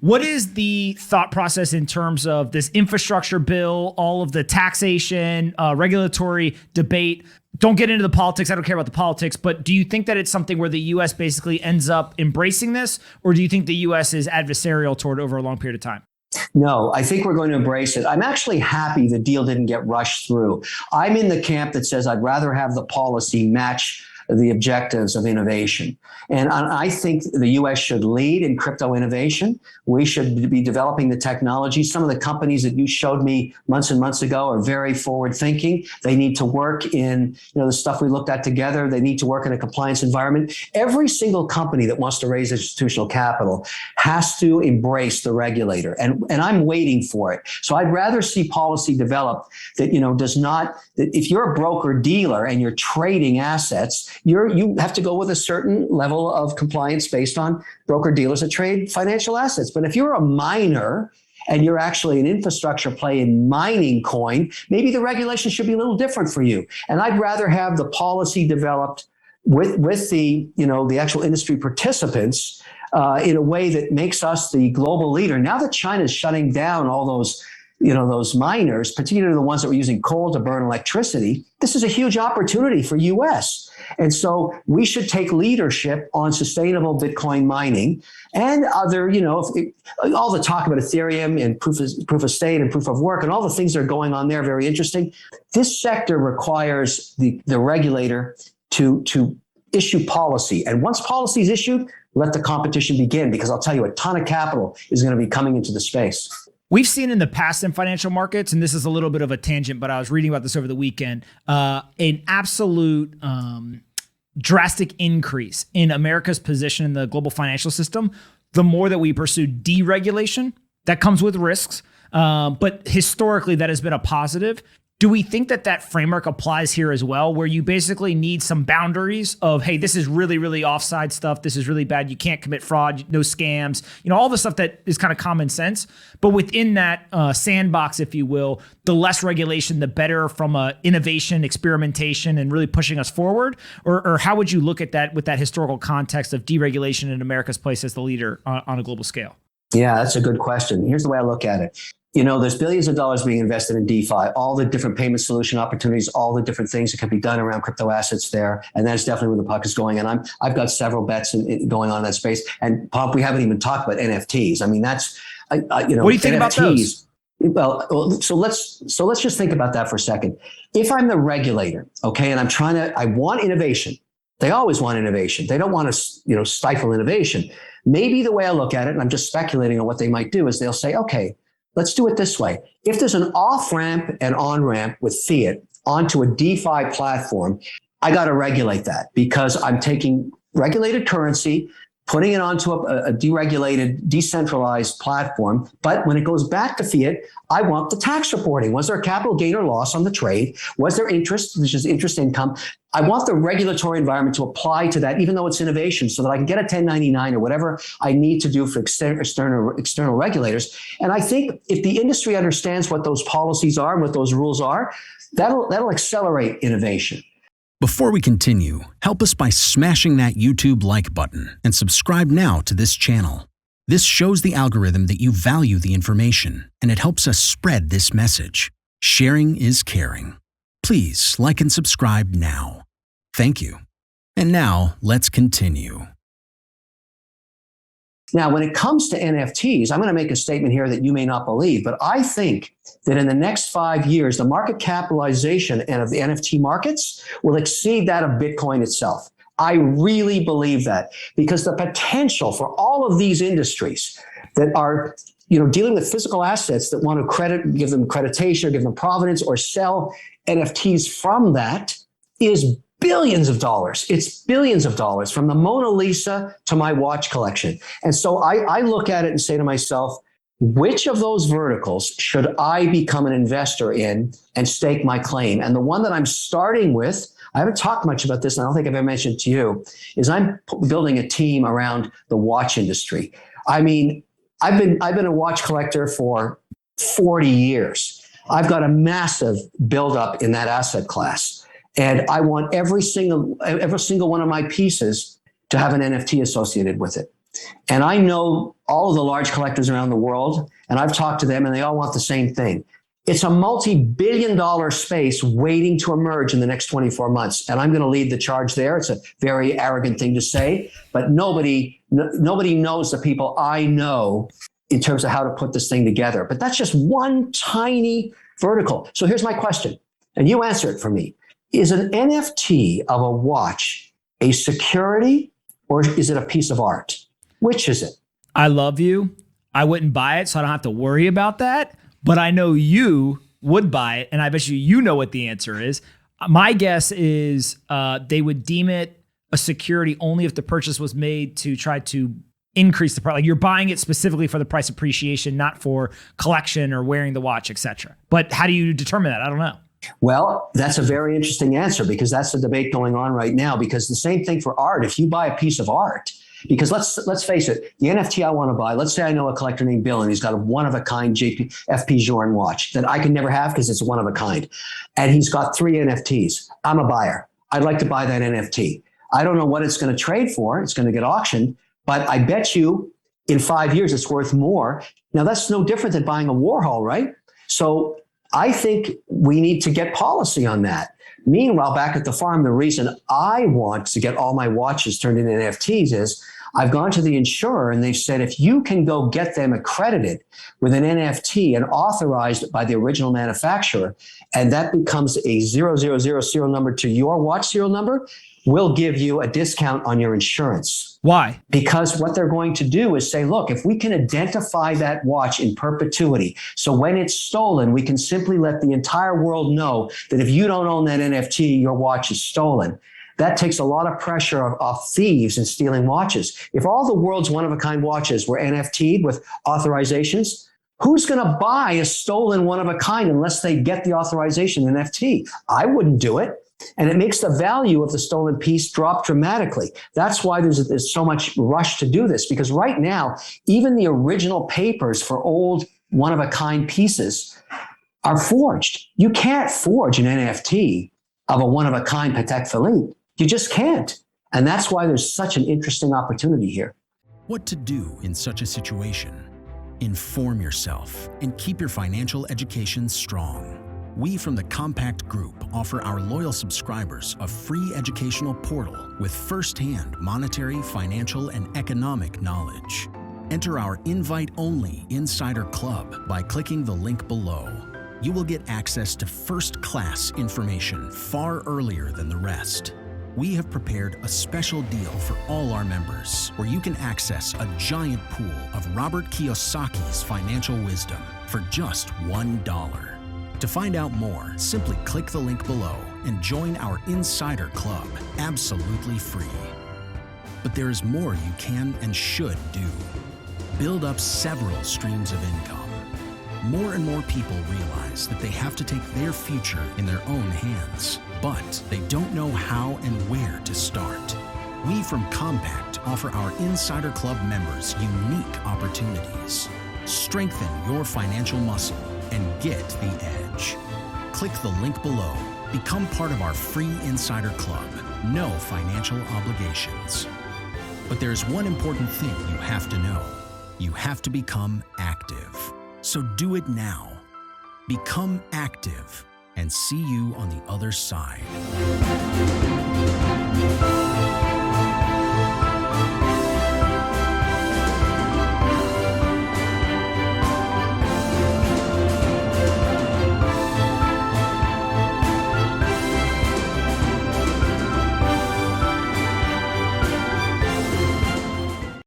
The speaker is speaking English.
What is the thought process in terms of this infrastructure bill, all of the taxation, regulatory debate? Don't get into the politics. I don't care about the politics, but do you think that it's something where the U.S. basically ends up embracing this, or do you think the U.S. is adversarial toward over a long period of time? No, I think we're going to embrace it. I'm actually happy the deal didn't get rushed through. I'm in the camp that says I'd rather have the policy match the objectives of innovation. And I think the U.S. should lead in crypto innovation. We should be developing the technology. Some of the companies that you showed me months and months ago are very forward thinking. They need to work in, the stuff we looked at together. They need to work in a compliance environment. Every single company that wants to raise institutional capital has to embrace the regulator. And I'm waiting for it. So I'd rather see policy developed that, does not, that if you're a broker dealer and you're trading assets, you have to go with a certain level of compliance based on broker dealers that trade financial assets. But if you're a miner and you're actually an infrastructure play in mining coin, maybe the regulation should be a little different for you. And I'd rather have the policy developed with the, the actual industry participants in a way that makes us the global leader. Now that China's shutting down all those those miners, particularly the ones that were using coal to burn electricity, this is a huge opportunity for U.S. And so we should take leadership on sustainable Bitcoin mining and other, all the talk about Ethereum and proof of stake and proof of work and all the things that are going on there, very interesting. This sector requires the regulator to issue policy. And once policy is issued, let the competition begin, because I'll tell you, a ton of capital is going to be coming into the space. We've seen in the past in financial markets, and this is a little bit of a tangent, but I was reading about this over the weekend, an absolute drastic increase in America's position in the global financial system. The more that we pursue deregulation, that comes with risks, but historically that has been a positive. Do we think that that framework applies here as well, where you basically need some boundaries of, hey, this is really, really offside stuff. This is really bad. You can't commit fraud, no scams, all the stuff that is kind of common sense. But within that sandbox, if you will, the less regulation, the better from innovation, experimentation, and really pushing us forward? Or how would you look at that with that historical context of deregulation and America's place as the leader on a global scale? Yeah, that's a good question. Here's the way I look at it. There's billions of dollars being invested in DeFi, all the different payment solution opportunities, all the different things that can be done around crypto assets there. And that's definitely where the puck is going. And I've got several bets going on in that space. And Pomp, we haven't even talked about NFTs. I mean, what do you think NFTs, about those? Well, so let's just think about that for a second. If I'm the regulator, okay, and I want innovation. They always want innovation. They don't want to, stifle innovation. Maybe the way I look at it, and I'm just speculating on what they might do, is they'll say, okay, let's do it this way. If there's an off-ramp and on-ramp with fiat onto a DeFi platform, I got to regulate that, because I'm taking regulated currency, putting it onto a deregulated, decentralized platform. But when it goes back to fiat, I want the tax reporting. Was there a capital gain or loss on the trade? Was there interest, which is interest income? I want the regulatory environment to apply to that, even though it's innovation, so that I can get a 1099 or whatever I need to do for external regulators. And I think if the industry understands what those policies are and what those rules are, that'll accelerate innovation. Before we continue, help us by smashing that YouTube like button and subscribe now to this channel. This shows the algorithm that you value the information, and it helps us spread this message. Sharing is caring. Please like and subscribe now. Thank you. And now let's continue. Now, when it comes to NFTs, I'm going to make a statement here that you may not believe, but I think that in the next 5 years, the market capitalization of the NFT markets will exceed that of Bitcoin itself. I really believe that, because the potential for all of these industries that are dealing with physical assets that want to give them accreditation or give them provenance or sell NFTs from that is billions of dollars. It's billions of dollars, from the Mona Lisa to my watch collection. And so I look at it and say to myself, which of those verticals should I become an investor in and stake my claim? And the one that I'm starting with, I haven't talked much about this, and I don't think I've ever mentioned it to you, is I'm building a team around the watch industry. I mean, I've been a watch collector for 40 years. I've got a massive buildup in that asset class. And I want every single one of my pieces to have an NFT associated with it. And I know all of the large collectors around the world, and I've talked to them, and they all want the same thing. It's a multi-billion-dollar space waiting to emerge in the next 24 months. And I'm going to lead the charge there. It's a very arrogant thing to say, but nobody knows the people I know in terms of how to put this thing together. But that's just one tiny vertical. So here's my question, and you answer it for me. Is an NFT of a watch a security or is it a piece of art? Which is it? I love you. I wouldn't buy it, so I don't have to worry about that. But I know you would buy it, and I bet you know what the answer is. My guess is they would deem it a security only if the purchase was made to try to increase the price. Like you're buying it specifically for the price appreciation, not for collection or wearing the watch, etc. But how do you determine that? I don't know. Well, that's a very interesting answer because that's the debate going on right now. Because the same thing for art. If you buy a piece of art, because let's face it, the NFT I want to buy, let's say I know a collector named Bill and he's got a one-of-a-kind FP Journe watch that I can never have because it's one of a kind. And he's got 3 NFTs. I'm a buyer. I'd like to buy that NFT. I don't know what it's going to trade for. It's going to get auctioned, but I bet you in 5 years it's worth more. Now, that's no different than buying a Warhol, right? So I think we need to get policy on that. Meanwhile, back at the farm, the reason I want to get all my watches turned into NFTs is I've gone to the insurer and they've said, if you can go get them accredited with an NFT and authorized by the original manufacturer, and that becomes a 000 serial number to your watch serial number, we'll give you a discount on your insurance. Why? Because what they're going to do is say, look, if we can identify that watch in perpetuity, so when it's stolen, we can simply let the entire world know that if you don't own that NFT, your watch is stolen. That takes a lot of pressure off thieves in stealing watches. If all the world's one-of-a-kind watches were NFT'd with authorizations, who's going to buy a stolen one-of-a-kind unless they get the authorization NFT? I wouldn't do it. And it makes the value of the stolen piece drop dramatically. That's why there's so much rush to do this, because right now, even the original papers for old one-of-a-kind pieces are forged. You can't forge an NFT of a one-of-a-kind Patek Philippe. You just can't. And that's why there's such an interesting opportunity here. What to do in such a situation? Inform yourself and keep your financial education strong. We from the Compact Group offer our loyal subscribers a free educational portal with first-hand monetary, financial, and economic knowledge. Enter our invite-only Insider Club by clicking the link below. You will get access to first-class information far earlier than the rest. We have prepared a special deal for all our members where you can access a giant pool of Robert Kiyosaki's financial wisdom for just $1. To find out more, simply click the link below and join our Insider Club absolutely free. But there is more you can and should do. Build up several streams of income. More and more people realize that they have to take their future in their own hands, but they don't know how and where to start. We from Compact offer our Insider Club members unique opportunities. Strengthen your financial muscle and get the edge. Click the link below. Become part of our free Insider Club. No financial obligations. But there's one important thing you have to know. You have to become active. So do it now. Become active and see you on the other side.